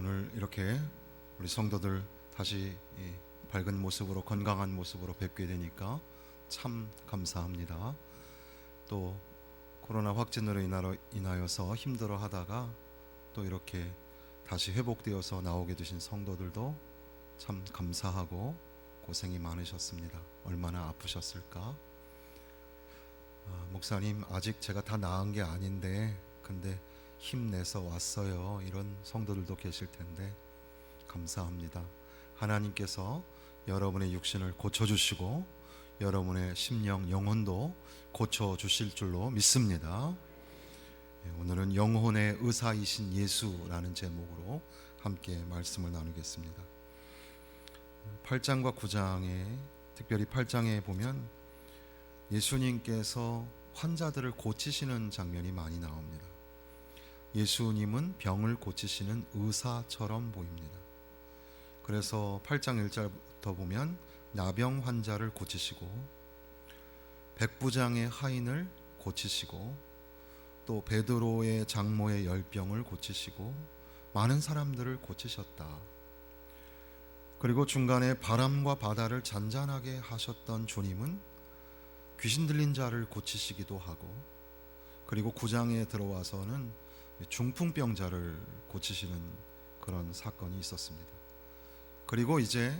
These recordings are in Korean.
오늘 이렇게 우리 성도들 다시 이 밝은 모습으로 건강한 모습으로 뵙게 되니까 참 감사합니다. 또 코로나 확진으로 인하여서 힘들어 하다가 또 이렇게 다시 회복되어서 나오게 되신 성도들도 참 감사하고 고생이 많으셨습니다. 얼마나 아프셨을까? 목사님, 아직 제가 다 나은 게 아닌데 근데 힘내서 왔어요, 이런 성도들도 계실 텐데 감사합니다. 하나님께서 여러분의 육신을 고쳐주시고 여러분의 심령, 영혼도 고쳐주실 줄로 믿습니다. 오늘은 영혼의 의사이신 예수라는 제목으로 함께 말씀을 나누겠습니다. 8장과 9장에, 특별히 8장에 보면 예수님께서 환자들을 고치시는 장면이 많이 나옵니다. 예수님은 병을 고치시는 의사처럼 보입니다. 그래서 8장 1절부터 보면 나병 환자를 고치시고 백부장의 하인을 고치시고 또 베드로의 장모의 열병을 고치시고 많은 사람들을 고치셨다. 그리고 중간에 바람과 바다를 잔잔하게 하셨던 주님은 귀신 들린 자를 고치시기도 하고, 그리고 9장에 들어와서는 중풍병자를 고치시는 그런 사건이 있었습니다. 그리고 이제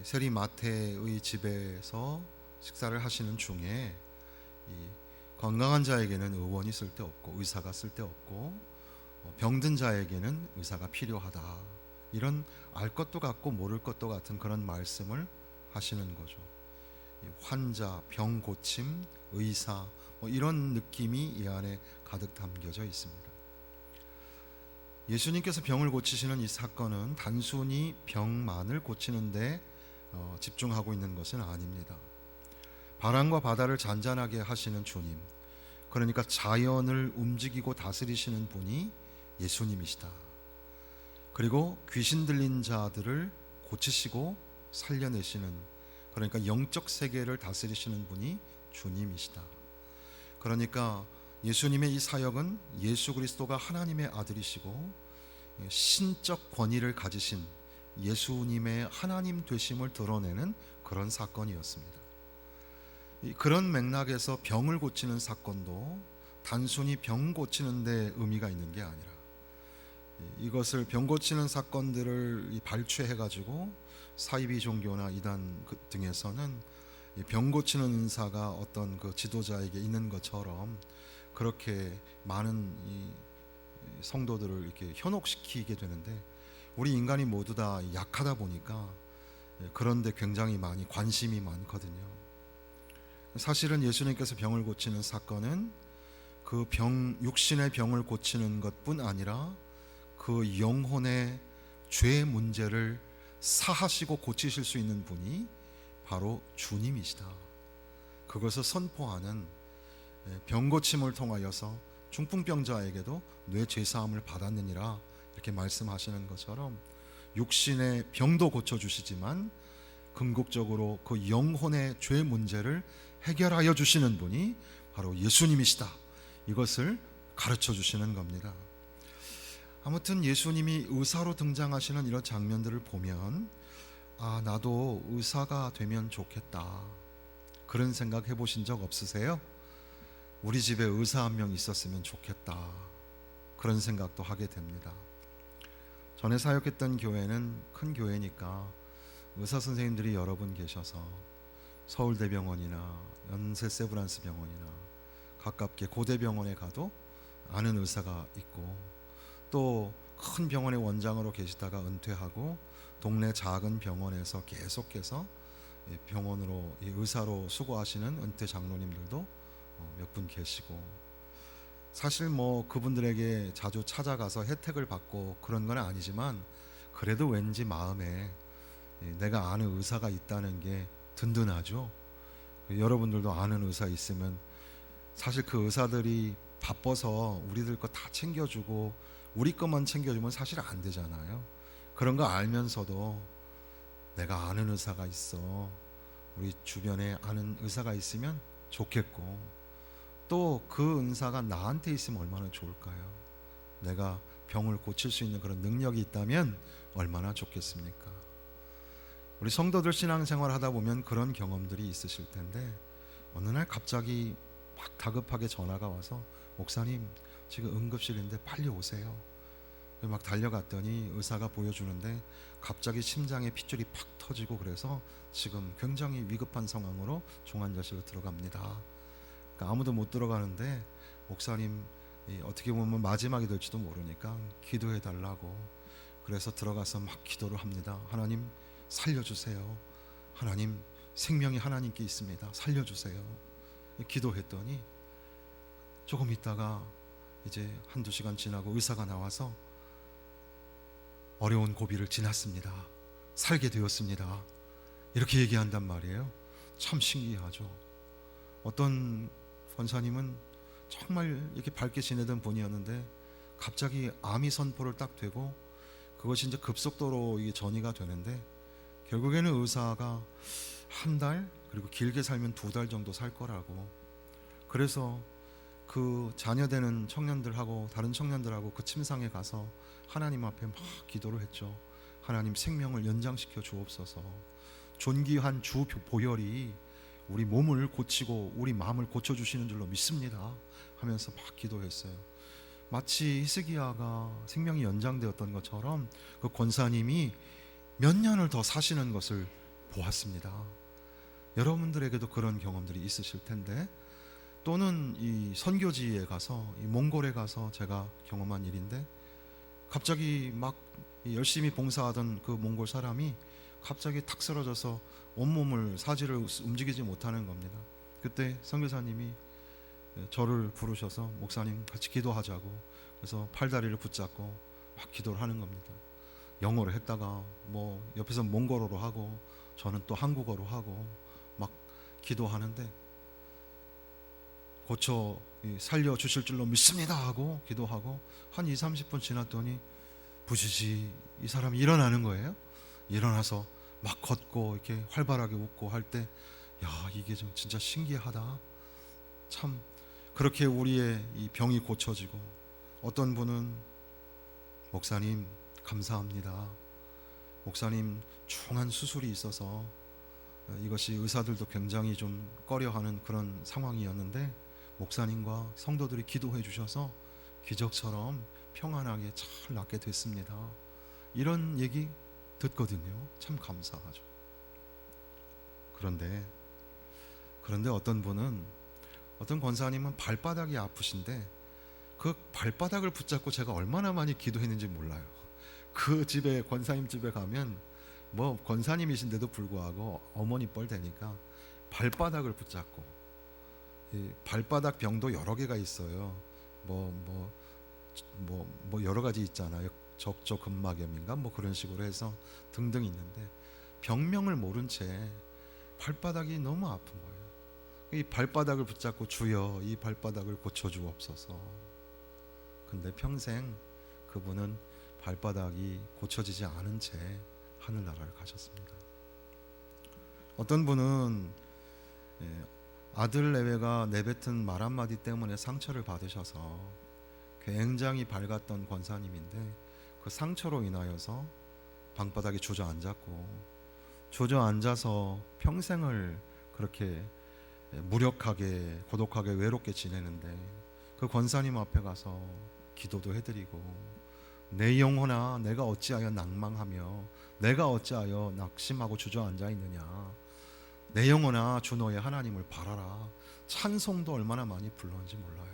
세리 마태의 집에서 식사를 하시는 중에 건강한 자에게는 의원이 쓸데없고 의사가 쓸데없고 병든 자에게는 의사가 필요하다, 이런 알 것도 같고 모를 것도 같은 그런 말씀을 하시는 거죠. 환자, 병 고침, 의사, 이런 느낌이 이 안에 가득 담겨져 있습니다. 예수님께서 병을 고치시는 이 사건은 단순히 병만을 고치는데 집중하고 있는 것은 아닙니다. 바람과 바다를 잔잔하게 하시는 주님, 그러니까 자연을 움직이고 다스리시는 분이 예수님이시다. 그리고 귀신 들린 자들을 고치시고 살려내시는, 그러니까 영적 세계를 다스리시는 분이 주님이시다. 그러니까 예수님의 이 사역은 예수 그리스도가 하나님의 아들이시고 신적 권위를 가지신 예수님의 하나님 되심을 드러내는 그런 사건이었습니다. 그런 맥락에서 병을 고치는 사건도 단순히 병 고치는 데 의미가 있는 게 아니라 이것을 병 고치는 사건들을 발췌해 가지고 사이비 종교나 이단 등에서는 병 고치는 은사가 어떤 그 지도자에게 있는 것처럼 그렇게 많은 이 성도들을 이렇게 현혹시키게 되는데, 우리 인간이 모두 다 약하다 보니까 그런데 굉장히 많이 관심이 많거든요. 사실은 예수님께서 병을 고치는 사건은 그 육신의 병을 고치는 것뿐 아니라 그 영혼의 죄 문제를 사하시고 고치실 수 있는 분이 바로 주님이시다. 그것을 선포하는, 병 고침을 통하여서 중풍병자에게도 뇌 죄사함을 받았느니라 이렇게 말씀하시는 것처럼 육신의 병도 고쳐주시지만 궁극적으로 그 영혼의 죄 문제를 해결하여 주시는 분이 바로 예수님이시다, 이것을 가르쳐 주시는 겁니다. 아무튼 예수님이 의사로 등장하시는 이런 장면들을 보면 나도 의사가 되면 좋겠다, 그런 생각 해보신 적 없으세요? 우리 집에 의사 한 명 있었으면 좋겠다, 그런 생각도 하게 됩니다. 전에 사역했던 교회는 큰 교회니까 의사 선생님들이 여러 분 계셔서 서울대병원이나 연세세브란스 병원이나 가깝게 고대병원에 가도 아는 의사가 있고, 또 큰 병원의 원장으로 계시다가 은퇴하고 동네 작은 병원에서 계속해서 병원으로 의사로 수고하시는 은퇴 장로님들도 몇 분 계시고, 사실 그분들에게 자주 찾아가서 혜택을 받고 그런 건 아니지만 그래도 왠지 마음에 내가 아는 의사가 있다는 게 든든하죠. 여러분들도 아는 의사 있으면 사실 그 의사들이 바빠서 우리들 거 다 챙겨주고 우리 것만 챙겨주면 사실 안 되잖아요. 그런 거 알면서도 내가 아는 의사가 있어, 우리 주변에 아는 의사가 있으면 좋겠고, 또 그 은사가 나한테 있으면 얼마나 좋을까요? 내가 병을 고칠 수 있는 그런 능력이 있다면 얼마나 좋겠습니까? 우리 성도들 신앙생활 하다 보면 그런 경험들이 있으실 텐데, 어느 날 갑자기 막 다급하게 전화가 와서 목사님 지금 응급실인데 빨리 오세요. 막 달려갔더니 의사가 보여주는데 갑자기 심장에 핏줄이 팍 터지고 그래서 지금 굉장히 위급한 상황으로 중환자실로 들어갑니다. 그러니까 아무도 못 들어가는데 목사님 어떻게 보면 마지막이 될지도 모르니까 기도해 달라고, 그래서 들어가서 막 기도를 합니다. 하나님 살려주세요. 하나님, 생명이 하나님께 있습니다. 살려주세요. 기도했더니 조금 있다가 이제 한두 시간 지나고 의사가 나와서 어려운 고비를 지났습니다. 살게 되었습니다. 이렇게 얘기한단 말이에요. 참 신기하죠. 어떤 권사님은 정말 이렇게 밝게 지내던 분이었는데 갑자기 암이 선포를 딱 되고 그것이 이제 급속도로 이게 전이가 되는데 결국에는 의사가 한 달, 그리고 길게 살면 2달 정도 살 거라고, 그래서 그 자녀되는 청년들하고 다른 청년들하고 그 침상에 가서 하나님 앞에 막 기도를 했죠. 하나님, 생명을 연장시켜 주옵소서. 존귀한 주 보혈이 우리 몸을 고치고 우리 마음을 고쳐주시는 줄로 믿습니다 하면서 막 기도했어요. 마치 히스기야가 생명이 연장되었던 것처럼 그 권사님이 몇 년을 더 사시는 것을 보았습니다. 여러분들에게도 그런 경험들이 있으실 텐데, 또는 이 선교지에 가서, 이 몽골에 가서 제가 경험한 일인데, 갑자기 막 열심히 봉사하던 그 몽골 사람이 갑자기 탁 쓰러져서 온몸을 사지를 움직이지 못하는 겁니다. 그때 선교사님이 저를 부르셔서 목사님 같이 기도하자고, 그래서 팔다리를 붙잡고 막 기도를 하는 겁니다. 영어로 했다가 뭐 옆에서 몽골어로 하고 저는 또 한국어로 하고 막 기도하는데, 고쳐 살려주실 줄로 믿습니다 하고 기도하고 한 20-30분 지났더니 부지지 이 사람이 일어나는 거예요. 일어나서 막 걷고 이렇게 활발하게 웃고 할 때, 야, 이게 좀 진짜 신기하다. 참 그렇게 우리의 이 병이 고쳐지고, 어떤 분은 목사님 감사합니다. 목사님 중한 수술이 있어서 이것이 의사들도 굉장히 좀 꺼려하는 그런 상황이었는데 목사님과 성도들이 기도해 주셔서 기적처럼 평안하게 잘 낫게 됐습니다. 이런 얘기 듣거든요. 참 감사하죠. 그런데 어떤 분은, 어떤 권사님은 발바닥이 아프신데 그 발바닥을 붙잡고 제가 얼마나 많이 기도했는지 몰라요. 그 집에, 권사님 집에 가면 뭐 권사님이신데도 불구하고 어머니 뻘 되니까 발바닥을 붙잡고, 이 발바닥 병도 여러 개가 있어요. 뭐 여러 가지 있잖아요. 적조근막염인가 뭐 그런 식으로 해서 등등 있는데 병명을 모른 채 발바닥이 너무 아픈 거예요. 이 발바닥을 붙잡고 주여 이 발바닥을 고쳐주옵소서. 근데 평생 그분은 발바닥이 고쳐지지 않은 채 하늘나라를 가셨습니다. 어떤 분은 아들 내외가 내뱉은 말 한마디 때문에 상처를 받으셔서 굉장히 밝았던 권사님인데 그 상처로 인하여서 방바닥에 주저앉아서 평생을 그렇게 무력하게 고독하게 외롭게 지내는데, 그 권사님 앞에 가서 기도도 해드리고, 내 영혼아 내가 어찌하여 낭망하며 내가 어찌하여 낙심하고 주저앉아 있느냐, 내 영혼아 주 너의 하나님을 바라라, 찬송도 얼마나 많이 불렀는지 몰라요.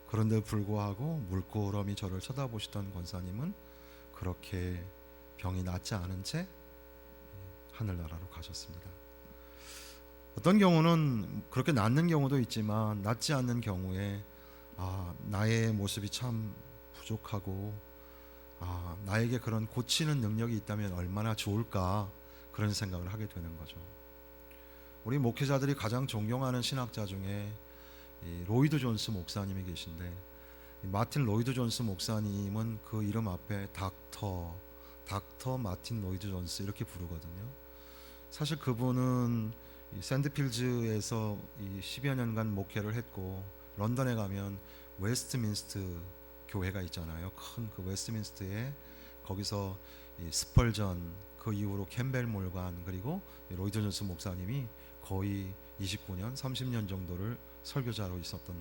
그런데 불구하고 물끄러미 저를 쳐다보시던 권사님은 그렇게 병이 낫지 않은 채 하늘나라로 가셨습니다. 어떤 경우는 그렇게 낫는 경우도 있지만 낫지 않는 경우에 나의 모습이 참 부족하고 나에게 그런 고치는 능력이 있다면 얼마나 좋을까, 그런 생각을 하게 되는 거죠. 우리 목회자들이 가장 존경하는 신학자 중에 로이드 존스 목사님이 계신데, 마틴 로이드 존스 목사님은 그 이름 앞에 닥터 마틴 로이드 존스 이렇게 부르거든요. 사실 그분은 샌드필즈에서 10여 년간 목회를 했고, 런던에 가면 웨스트민스터 교회가 있잖아요. 큰 그 웨스트민스터에 거기서 이 스펄전 그 이후로 캠벨 몰간 그리고 로이드 존스 목사님이 거의 29년 30년 정도를 설교자로 있었던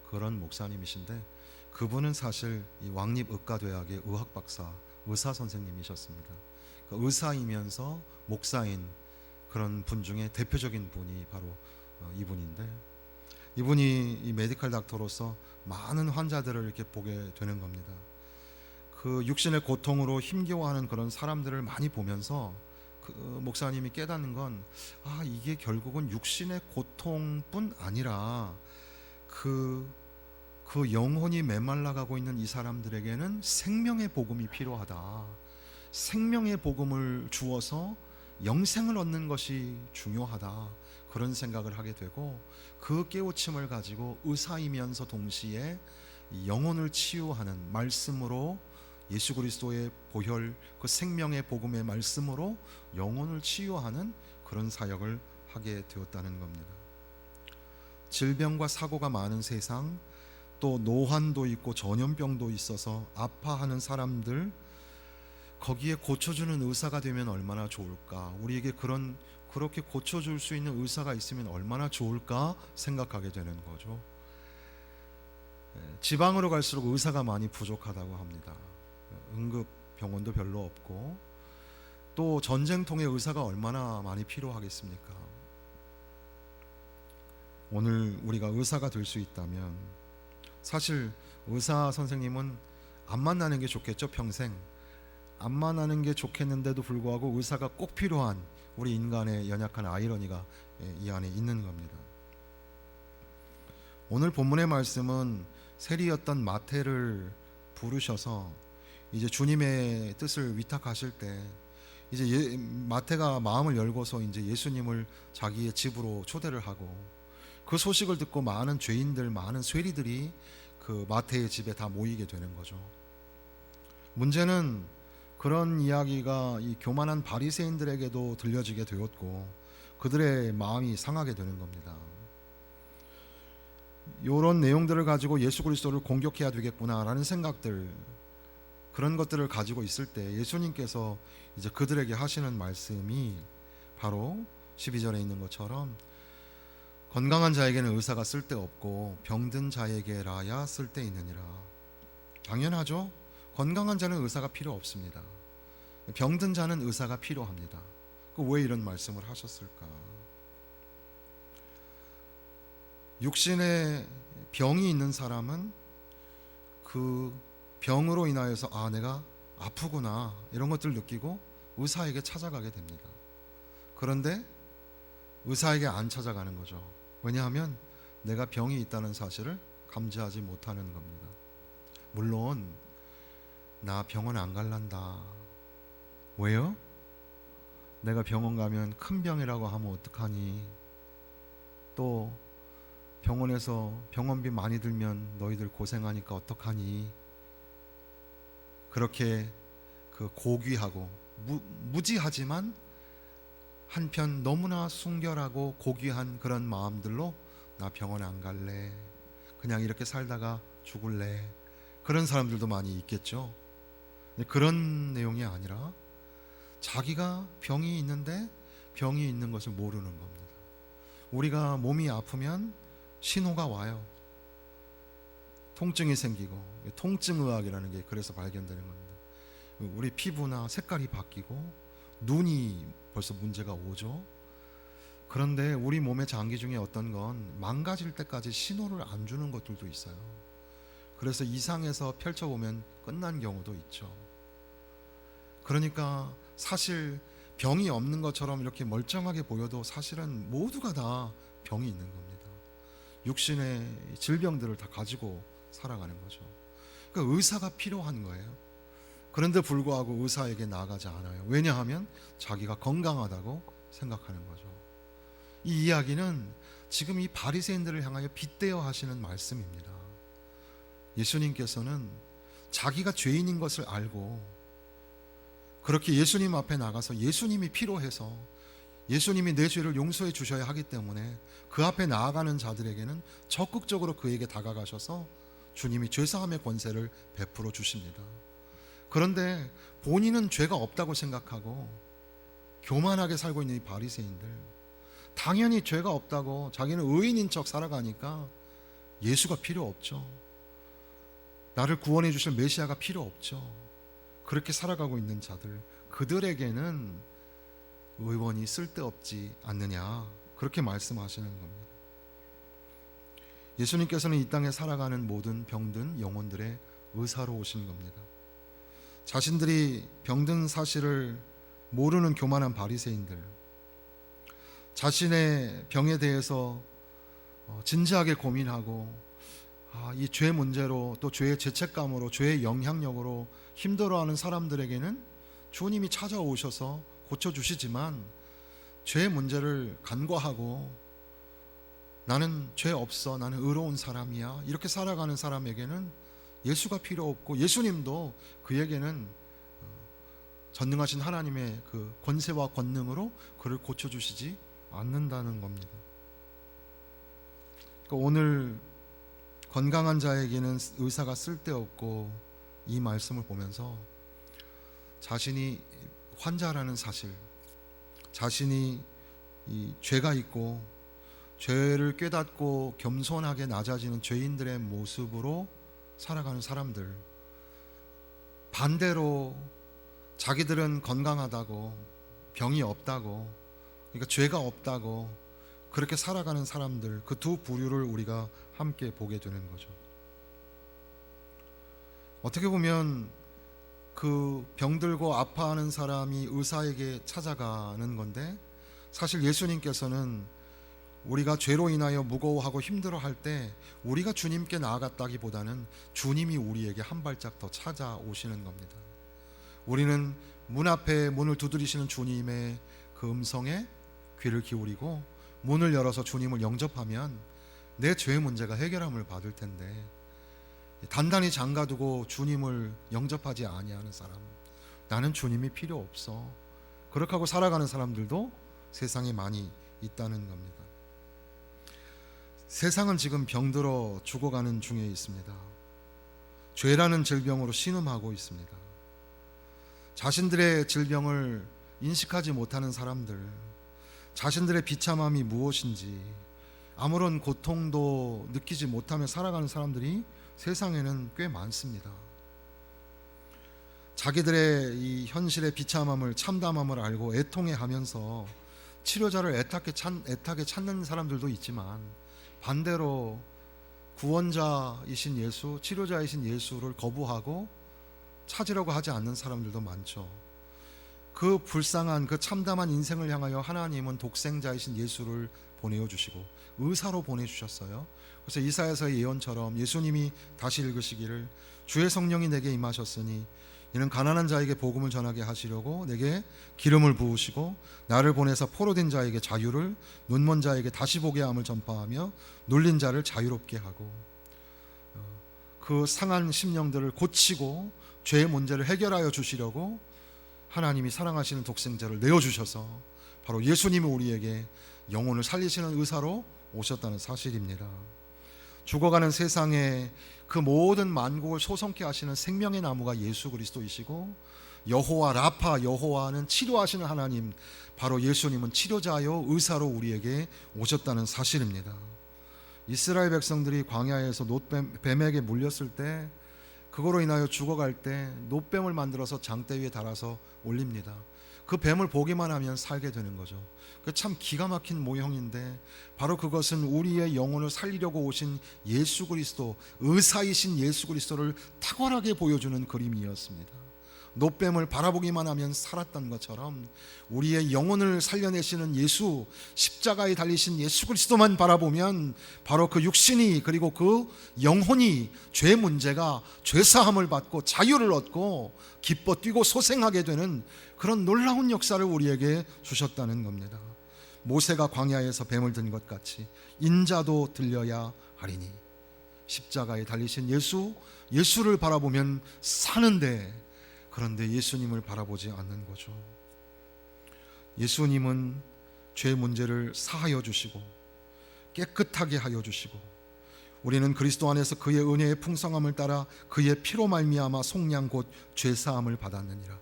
그런 목사님이신데 그분은 사실 이 왕립의과대학의 의학 박사 의사 선생님이셨습니다. 그러니까 의사이면서 목사인 그런 분 중에 대표적인 분이 바로 이분인데 이분이 이 메디컬 닥터로서 많은 환자들을 이렇게 보게 되는 겁니다. 그 육신의 고통으로 힘겨워하는 그런 사람들을 많이 보면서 그 목사님이 깨닫는 건 이게 결국은 육신의 고통뿐 아니라 그 영혼이 메말라가고 있는 이 사람들에게는 생명의 복음이 필요하다. 생명의 복음을 주어서 영생을 얻는 것이 중요하다. 그런 생각을 하게 되고 그 깨우침을 가지고 의사이면서 동시에 영혼을 치유하는 말씀으로 예수 그리스도의 보혈 그 생명의 복음의 말씀으로 영혼을 치유하는 그런 사역을 하게 되었다는 겁니다. 질병과 사고가 많은 세상, 또 노환도 있고 전염병도 있어서 아파하는 사람들, 거기에 고쳐주는 의사가 되면 얼마나 좋을까. 우리에게 그렇게 고쳐줄 수 있는 의사가 있으면 얼마나 좋을까 생각하게 되는 거죠. 지방으로 갈수록 의사가 많이 부족하다고 합니다. 응급병원도 별로 없고 또 전쟁통에 의사가 얼마나 많이 필요하겠습니까? 오늘 우리가 의사가 될 수 있다면 사실 의사 선생님은 안 만나는 게 좋겠죠. 평생 안 만나는 게 좋겠는데도 불구하고 의사가 꼭 필요한 우리 인간의 연약한 아이러니가 이 안에 있는 겁니다. 오늘 본문의 말씀은 세리였던 마태를 부르셔서 이제 주님의 뜻을 위탁하실 때 이제 마태가 마음을 열고서 이제 예수님을 자기의 집으로 초대를 하고 그 소식을 듣고 많은 죄인들, 많은 쇠리들이 그 마태의 집에 다 모이게 되는 거죠. 문제는 그런 이야기가 이 교만한 바리새인들에게도 들려지게 되었고 그들의 마음이 상하게 되는 겁니다. 이런 내용들을 가지고 예수 그리스도를 공격해야 되겠구나라는 생각들, 그런 것들을 가지고 있을 때 예수님께서 이제 그들에게 하시는 말씀이 바로 12절에 있는 것처럼 건강한 자에게는 의사가 쓸데없고 병든 자에게라야 쓸데있느니라. 당연하죠. 건강한 자는 의사가 필요 없습니다. 병든 자는 의사가 필요합니다. 왜 이런 말씀을 하셨을까? 육신에 병이 있는 사람은 그 병으로 인하여서 내가 아프구나 이런 것들을 느끼고 의사에게 찾아가게 됩니다. 그런데 의사에게 안 찾아가는 거죠. 왜냐하면 내가 병이 있다는 사실을 감지하지 못하는 겁니다. 물론 나 병원 안 갈란다. 왜요? 내가 병원 가면 큰 병이라고 하면 어떡하니? 또 병원에서 병원비 많이 들면 너희들 고생하니까 어떡하니? 그렇게 그 고귀하고 무지하지만 한편 너무나 순결하고 고귀한 그런 마음들로 나 병원 안 갈래, 그냥 이렇게 살다가 죽을래, 그런 사람들도 많이 있겠죠. 그런 내용이 아니라 자기가 병이 있는데 병이 있는 것을 모르는 겁니다. 우리가 몸이 아프면 신호가 와요. 통증이 생기고, 통증의학이라는 게 그래서 발견되는 겁니다. 우리 피부나 색깔이 바뀌고 눈이 벌써 문제가 오죠. 그런데 우리 몸의 장기 중에 어떤 건 망가질 때까지 신호를 안 주는 것들도 있어요. 그래서 이상해서 펼쳐보면 끝난 경우도 있죠. 그러니까 사실 병이 없는 것처럼 이렇게 멀쩡하게 보여도 사실은 모두가 다 병이 있는 겁니다. 육신의 질병들을 다 가지고 살아가는 거죠. 그러니까 의사가 필요한 거예요. 그런데 불구하고 의사에게 나아가지 않아요. 왜냐하면 자기가 건강하다고 생각하는 거죠. 이 이야기는 지금 이 바리새인들을 향하여 빗대어 하시는 말씀입니다. 예수님께서는 자기가 죄인인 것을 알고 그렇게 예수님 앞에 나가서 예수님이 필요해서 예수님이 내 죄를 용서해 주셔야 하기 때문에 그 앞에 나아가는 자들에게는 적극적으로 그에게 다가가셔서 주님이 죄사함의 권세를 베풀어 주십니다. 그런데 본인은 죄가 없다고 생각하고 교만하게 살고 있는 이 바리새인들, 당연히 죄가 없다고 자기는 의인인 척 살아가니까 예수가 필요 없죠. 나를 구원해 주실 메시아가 필요 없죠. 그렇게 살아가고 있는 자들, 그들에게는 의원이 쓸데없지 않느냐, 그렇게 말씀하시는 겁니다. 예수님께서는 이 땅에 살아가는 모든 병든 영혼들의 의사로 오신 겁니다. 자신들이 병든 사실을 모르는 교만한 바리새인들, 자신의 병에 대해서 진지하게 고민하고 이 죄 문제로, 또 죄의 죄책감으로, 죄의 영향력으로 힘들어하는 사람들에게는 주님이 찾아오셔서 고쳐주시지만, 죄의 문제를 간과하고 나는 죄 없어, 나는 의로운 사람이야, 이렇게 살아가는 사람에게는 예수가 필요 없고, 예수님도 그에게는 전능하신 하나님의 그 권세와 권능으로 그를 고쳐주시지 않는다는 겁니다. 그러니까 오늘 건강한 자에게는 의사가 쓸데없고, 이 말씀을 보면서 자신이 환자라는 사실, 자신이 이 죄가 있고 죄를 깨닫고 겸손하게 낮아지는 죄인들의 모습으로 살아가는 사람들, 반대로 자기들은 건강하다고, 병이 없다고, 그러니까 죄가 없다고 그렇게 살아가는 사람들, 그 두 부류를 우리가 함께 보게 되는 거죠. 어떻게 보면 그 병들고 아파하는 사람이 의사에게 찾아가는 건데, 사실 예수님께서는 우리가 죄로 인하여 무거워하고 힘들어할 때 우리가 주님께 나아갔다기보다는 주님이 우리에게 한 발짝 더 찾아오시는 겁니다. 우리는 문 앞에 문을 두드리시는 주님의 그 음성에 귀를 기울이고 문을 열어서 주님을 영접하면 내 죄의 문제가 해결함을 받을 텐데, 단단히 잠가두고 주님을 영접하지 아니하는 사람, 나는 주님이 필요 없어, 그렇게 하고 살아가는 사람들도 세상에 많이 있다는 겁니다. 세상은 지금 병들어 죽어가는 중에 있습니다. 죄라는 질병으로 신음하고 있습니다. 자신들의 질병을 인식하지 못하는 사람들, 자신들의 비참함이 무엇인지 아무런 고통도 느끼지 못하며 살아가는 사람들이 세상에는 꽤 많습니다. 자기들의 이 현실의 비참함을, 참담함을 알고 애통해하면서 치료자를 애타게 찾는 사람들도 있지만, 반대로 구원자이신 예수, 치료자이신 예수를 거부하고 찾으려고 하지 않는 사람들도 많죠. 그 불쌍한, 그 참담한 인생을 향하여 하나님은 독생자이신 예수를 보내주시고 의사로 보내주셨어요. 그래서 이사야서의 예언처럼 예수님이 다시 읽으시기를, 주의 성령이 내게 임하셨으니 이는 가난한 자에게 복음을 전하게 하시려고 내게 기름을 부으시고 나를 보내서 포로된 자에게 자유를, 눈먼 자에게 다시 보게 함을 전파하며 눌린 자를 자유롭게 하고, 그 상한 심령들을 고치고 죄의 문제를 해결하여 주시려고 하나님이 사랑하시는 독생자를 내어주셔서 바로 예수님이 우리에게 영혼을 살리시는 의사로 오셨다는 사실입니다. 죽어가는 세상에 그 모든 만국을 소성케 하시는 생명의 나무가 예수 그리스도이시고, 여호와 라파, 여호와는 치료하시는 하나님, 바로 예수님은 치료자요 의사로 우리에게 오셨다는 사실입니다. 이스라엘 백성들이 광야에서 뱀에게 물렸을 때, 그거로 인하여 죽어갈 때 놋뱀을 만들어서 장대 위에 달아서 올립니다. 그 뱀을 보기만 하면 살게 되는 거죠. 그 참 기가 막힌 모형인데, 바로 그것은 우리의 영혼을 살리려고 오신 예수 그리스도, 의사이신 예수 그리스도를 탁월하게 보여주는 그림이었습니다. 놋뱀을 바라보기만 하면 살았던 것처럼 우리의 영혼을 살려내시는 예수, 십자가에 달리신 예수 그리스도만 바라보면 바로 그 육신이, 그리고 그 영혼이 죄 문제가 죄사함을 받고 자유를 얻고 기뻐 뛰고 소생하게 되는 그런 놀라운 역사를 우리에게 주셨다는 겁니다. 모세가 광야에서 뱀을 든 것 같이 인자도 들려야 하리니, 십자가에 달리신 예수를 바라보면 사는데, 그런데 예수님을 바라보지 않는 거죠. 예수님은 죄 문제를 사하여 주시고 깨끗하게 하여 주시고 우리는 그리스도 안에서 그의 은혜의 풍성함을 따라 그의 피로 말미암아 속량 곧 죄사함을 받았느니라.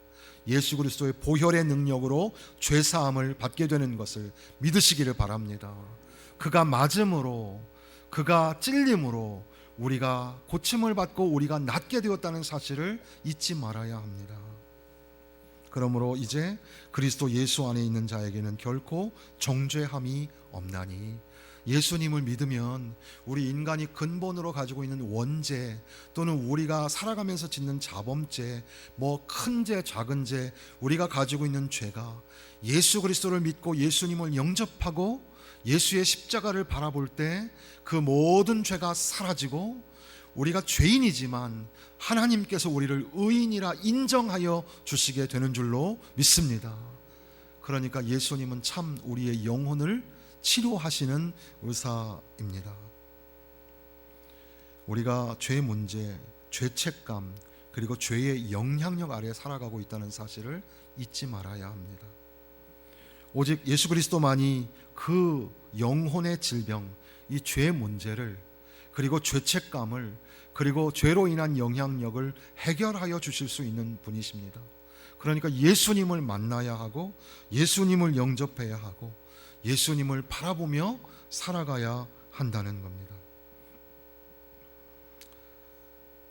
예수 그리스도의 보혈의 능력으로 죄사함을 받게 되는 것을 믿으시기를 바랍니다. 그가 맞음으로, 그가 찔림으로 우리가 고침을 받고 우리가 낫게 되었다는 사실을 잊지 말아야 합니다. 그러므로 이제 그리스도 예수 안에 있는 자에게는 결코 정죄함이 없나니, 예수님을 믿으면 우리 인간이 근본으로 가지고 있는 원죄 또는 우리가 살아가면서 짓는 자범죄, 뭐 큰 죄 작은 죄, 우리가 가지고 있는 죄가 예수 그리스도를 믿고 예수님을 영접하고 예수의 십자가를 바라볼 때 그 모든 죄가 사라지고 우리가 죄인이지만 하나님께서 우리를 의인이라 인정하여 주시게 되는 줄로 믿습니다. 그러니까 예수님은 참 우리의 영혼을 치료하시는 의사입니다. 우리가 죄 문제, 죄책감, 그리고 죄의 영향력 아래 살아가고 있다는 사실을 잊지 말아야 합니다. 오직 예수 그리스도만이 그 영혼의 질병, 이 죄 문제를, 그리고 죄책감을, 그리고 죄로 인한 영향력을 해결하여 주실 수 있는 분이십니다. 그러니까 예수님을 만나야 하고 예수님을 영접해야 하고 예수님을 바라보며 살아가야 한다는 겁니다.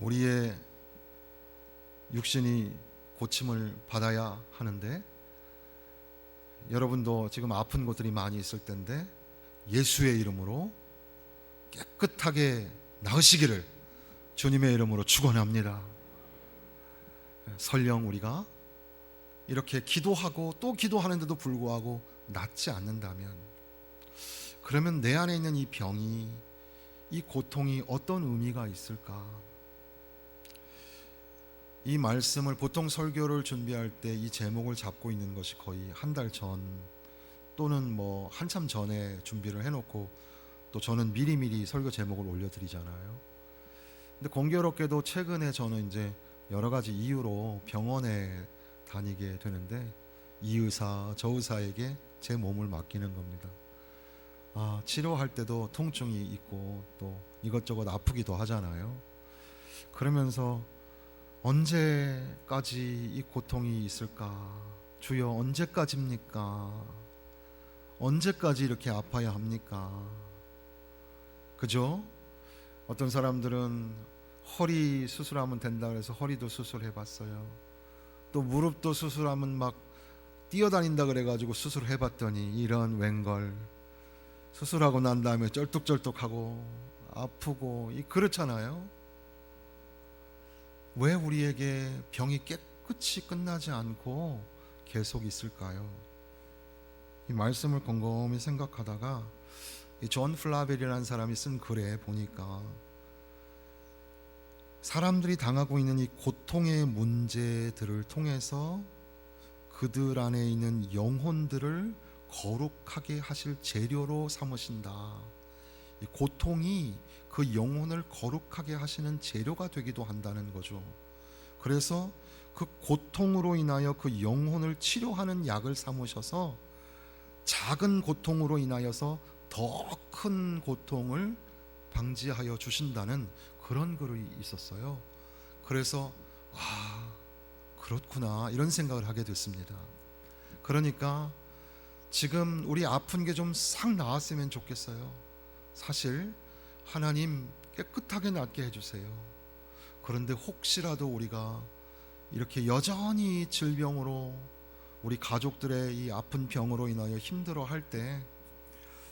우리의 육신이 고침을 받아야 하는데, 여러분도 지금 아픈 곳들이 많이 있을 텐데 예수의 이름으로 깨끗하게 나으시기를 주님의 이름으로 축원합니다. 설령 우리가 이렇게 기도하고 또 기도하는데도 불구하고 낫지 않는다면, 그러면 내 안에 있는 이 병이, 이 고통이 어떤 의미가 있을까? 이 말씀을 보통 설교를 준비할 때 이 제목을 잡고 있는 것이 거의 한 달 전 또는 뭐 한참 전에 준비를 해놓고 또 저는 미리미리 설교 제목을 올려드리잖아요. 근데 공교롭게도 최근에 저는 이제 여러 가지 이유로 병원에 다니게 되는데 이 의사 저 의사에게 제 몸을 맡기는 겁니다. 치료할 때도 통증이 있고 또 이것저것 아프기도 하잖아요. 그러면서 언제까지 이 고통이 있을까? 주여 언제까지입니까? 언제까지 이렇게 아파야 합니까? 그죠? 어떤 사람들은 허리 수술하면 된다 그래서 허리도 수술해 봤어요. 또 무릎도 수술하면 막 뛰어다닌다 그래가지고 수술해 봤더니 이런 웬걸, 수술하고 난 다음에 쩔뚝쩔뚝하고 아프고 그렇잖아요. 왜 우리에게 병이 깨끗이 끝나지 않고 계속 있을까요? 이 말씀을 곰곰이 생각하다가 이 존 플라벨이라는 사람이 쓴 글에 보니까 사람들이 당하고 있는 이 고통의 문제들을 통해서 그들 안에 있는 영혼들을 거룩하게 하실 재료로 삼으신다. 이 고통이 그 영혼을 거룩하게 하시는 재료가 되기도 한다는 거죠. 그래서 그 고통으로 인하여 그 영혼을 치료하는 약을 삼으셔서 작은 고통으로 인하여서 더 큰 고통을 방지하여 주신다는 그런 글이 있었어요. 그래서 그렇구나 이런 생각을 하게 됐습니다. 그러니까 지금 우리 아픈 게 좀 싹 나았으면 좋겠어요. 사실 하나님 깨끗하게 낫게 해주세요. 그런데 혹시라도 우리가 이렇게 여전히 질병으로 우리 가족들의 이 아픈 병으로 인하여 힘들어할 때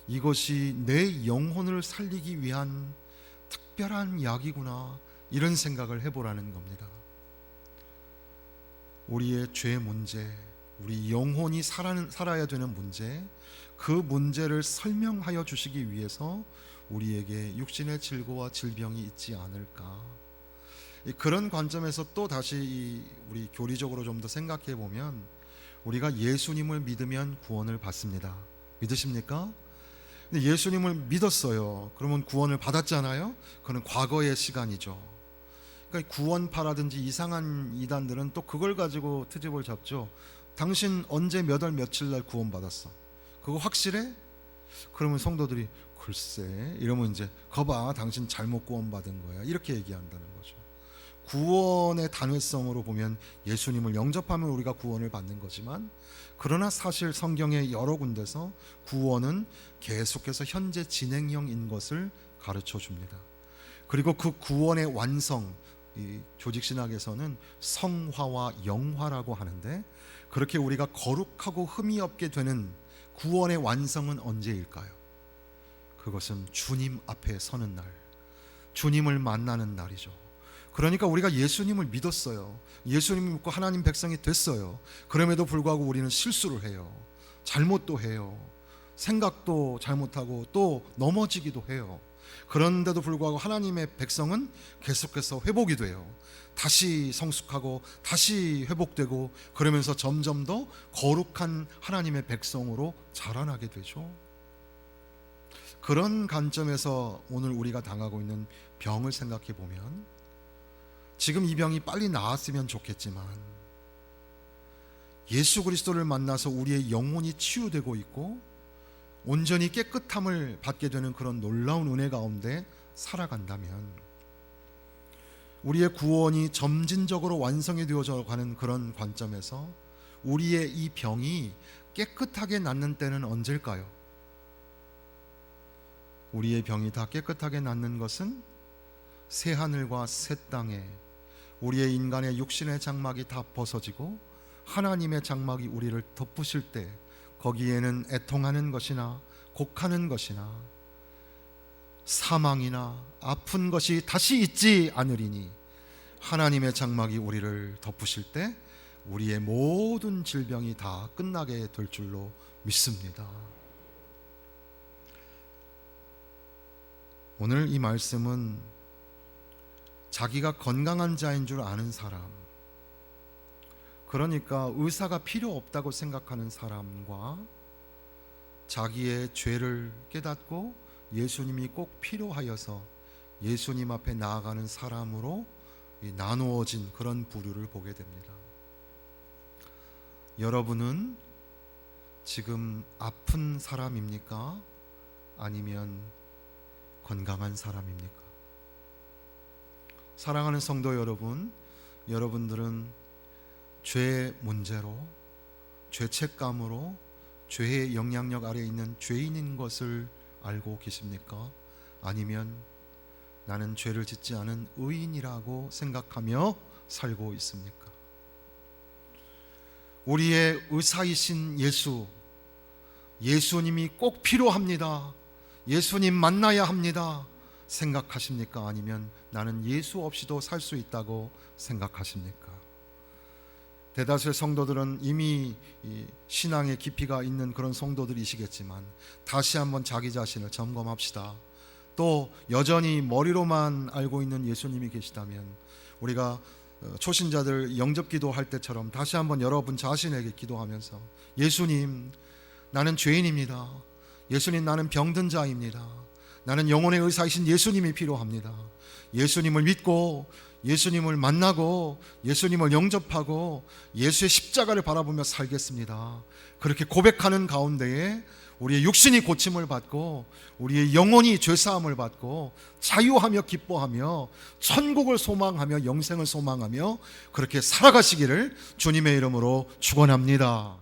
이것이 내 영혼을 살리기 위한 특별한 약이구나 이런 생각을 해보라는 겁니다. 우리의 죄 문제, 우리 영혼이 살아야 되는 문제, 그 문제를 설명하여 주시기 위해서 우리에게 육신의 질고와 질병이 있지 않을까. 그런 관점에서 또 다시 우리 교리적으로 좀 더 생각해 보면 우리가 예수님을 믿으면 구원을 받습니다. 믿으십니까? 근데 예수님을 믿었어요. 그러면 구원을 받았잖아요. 그건 과거의 시간이죠. 그러니까 구원파라든지 이상한 이단들은 또 그걸 가지고 트집을 잡죠. 당신 언제 몇 월 며칠 날 구원받았어? 그거 확실해? 그러면 성도들이 글쎄, 이러면 이제 거봐, 당신 잘못 구원받은 거야, 이렇게 얘기한다는 거죠. 구원의 단회성으로 보면 예수님을 영접하면 우리가 구원을 받는 거지만, 그러나 사실 성경의 여러 군데서 구원은 계속해서 현재 진행형인 것을 가르쳐 줍니다. 그리고 그 구원의 완성, 이 조직신학에서는 성화와 영화라고 하는데, 그렇게 우리가 거룩하고 흠이 없게 되는 구원의 완성은 언제일까요? 그것은 주님 앞에 서는 날, 주님을 만나는 날이죠. 그러니까 우리가 예수님을 믿었어요. 예수님을 믿고 하나님 백성이 됐어요. 그럼에도 불구하고 우리는 실수를 해요. 잘못도 해요. 생각도 잘못하고 또 넘어지기도 해요. 그런데도 불구하고 하나님의 백성은 계속해서 회복이 돼요. 다시 성숙하고 다시 회복되고, 그러면서 점점 더 거룩한 하나님의 백성으로 자라나게 되죠. 그런 관점에서 오늘 우리가 당하고 있는 병을 생각해 보면, 지금 이 병이 빨리 나았으면 좋겠지만, 예수 그리스도를 만나서 우리의 영혼이 치유되고 있고 온전히 깨끗함을 받게 되는 그런 놀라운 은혜 가운데 살아간다면, 우리의 구원이 점진적으로 완성이 되어져 가는 그런 관점에서 우리의 이 병이 깨끗하게 낫는 때는 언제일까요? 우리의 병이 다 깨끗하게 낫는 것은 새 하늘과 새 땅에 우리의 인간의 육신의 장막이 다 벗어지고 하나님의 장막이 우리를 덮으실 때, 거기에는 애통하는 것이나 곡하는 것이나 사망이나 아픈 것이 다시 있지 않으리니, 하나님의 장막이 우리를 덮으실 때 우리의 모든 질병이 다 끝나게 될 줄로 믿습니다. 오늘 이 말씀은 자기가 건강한 자인 줄 아는 사람, 그러니까 의사가 필요 없다고 생각하는 사람과 자기의 죄를 깨닫고 예수님이 꼭 필요하여서 예수님 앞에 나아가는 사람으로 나누어진 그런 부류를 보게 됩니다. 여러분은 지금 아픈 사람입니까? 아니면 건강한 사람입니까? 사랑하는 성도 여러분, 여러분들은 죄의 문제로, 죄책감으로, 죄의 영향력 아래에 있는 죄인인 것을 알고 계십니까? 아니면 나는 죄를 짓지 않은 의인이라고 생각하며 살고 있습니까? 우리의 의사이신 예수, 예수님이 꼭 필요합니다, 예수님 만나야 합니다 생각하십니까? 아니면 나는 예수 없이도 살 수 있다고 생각하십니까? 대다수의 성도들은 이미 신앙의 깊이가 있는 그런 성도들이시겠지만, 다시 한번 자기 자신을 점검합시다. 또 여전히 머리로만 알고 있는 예수님이 계시다면, 우리가 초신자들 영접 기도할 때처럼 다시 한번 여러분 자신에게 기도하면서, 예수님, 나는 죄인입니다. 예수님, 나는 병든 자입니다. 나는 영혼의 의사이신 예수님이 필요합니다. 예수님을 믿고 예수님을 만나고 예수님을 영접하고 예수의 십자가를 바라보며 살겠습니다. 그렇게 고백하는 가운데에 우리의 육신이 고침을 받고 우리의 영혼이 죄사함을 받고 자유하며 기뻐하며 천국을 소망하며 영생을 소망하며 그렇게 살아가시기를 주님의 이름으로 축원합니다.